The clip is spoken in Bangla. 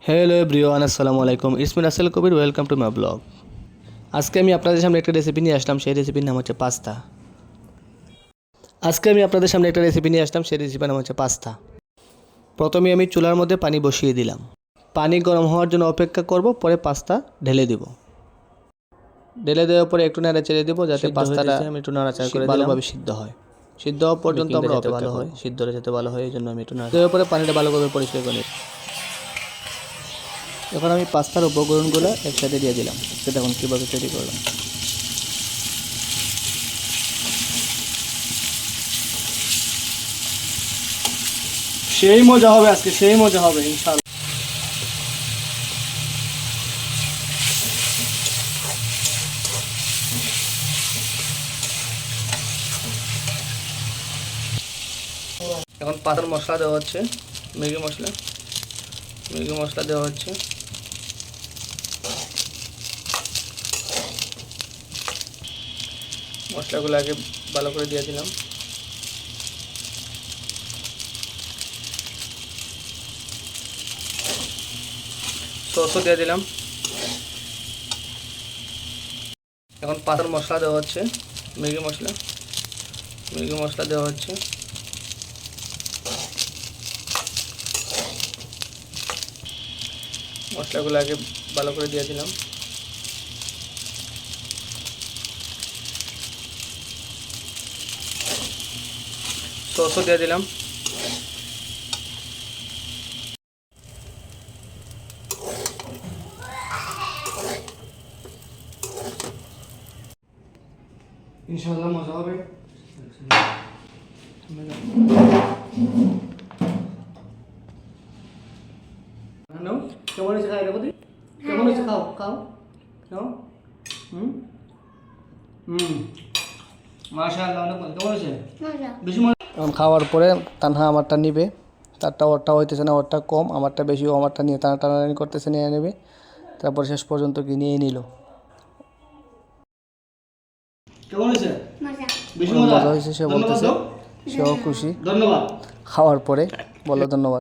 হ্যালো এভরিওয়ান, আসসালামু আলাইকুম। It's me Rasel Kabir, welcome to my blog. আজকে আমি আপনাদের সামনে একটা রেসিপি নিয়ে আসলাম। সেই রেসিপির নাম হচ্ছে পাস্তা। প্রথমে আমি চুলার মধ্যে পানি বসিয়ে দিলাম। পানি গরম হওয়ার জন্য অপেক্ষা করব, পরে পাস্তা ঢেলে দিব। ঢেলে দেওয়ার পরে একটু নাড়া চেড়ে দেবো যাতে পাস্তাটা আমি একটু নাড়াচাড়া করে ভালোভাবে সিদ্ধ হয়। সিদ্ধ হওয়া পর্যন্ত আমরা অপেক্ষা করব। সিদ্ধ হয়ে যেতে ভালো হয়, এই জন্য আমি একটু নাড়া দেওয়ার পরে পানিটা ভালোভাবে পরিষ্কার করে নিই। এখন আমি পাস্তার উপকরণগুলো একসাথে দিয়ে দিলাম। দেখুন কীভাবে তৈরি করলাম। সেই মজা হবে আজকে, সেই মজা হবে ইনশাআল্লাহ। এখন পাতার মশলা দেওয়া হচ্ছে, ম্যাগি মশলা দেওয়া হচ্ছে। মশলাগুলো আগে ভালো করে দিয়ে দিলাম। সসও দিয়ে দিলাম। এখন পাতার মশলা দেওয়া হচ্ছে, ম্যাগি মশলা দেওয়া হচ্ছে। মশলাগুলো আগে ভালো করে দিয়ে দিলাম। সসও দিয়ে দিলাম। ইনশাআল্লাহ মজা হবে। কেমন হয়েছে খাই দেখো? কেমন হয়েছে? খাও খাও খাও। মাশাআল্লাহ, অনেক মজা। কেমন হয়েছে? বেশি মজা। এখন খাওয়ার পরে তানহা আমারটা নিবে, তারটা ওরটা হইতেছে না, ওরটা কম, আমারটা বেশি, ও আমারটা নিয়ে টানাটানি করতেছে, নিয়ে নেবে। তারপর শেষ পর্যন্ত কি নিয়ে নিল। কেমন হয়েছে? বেশি মজা মজা হয়েছে সে ধন্যবাদ বলতেছে, দাও। সেও খুশি। ধন্যবাদ। খাওয়ার পরে বলো ধন্যবাদ।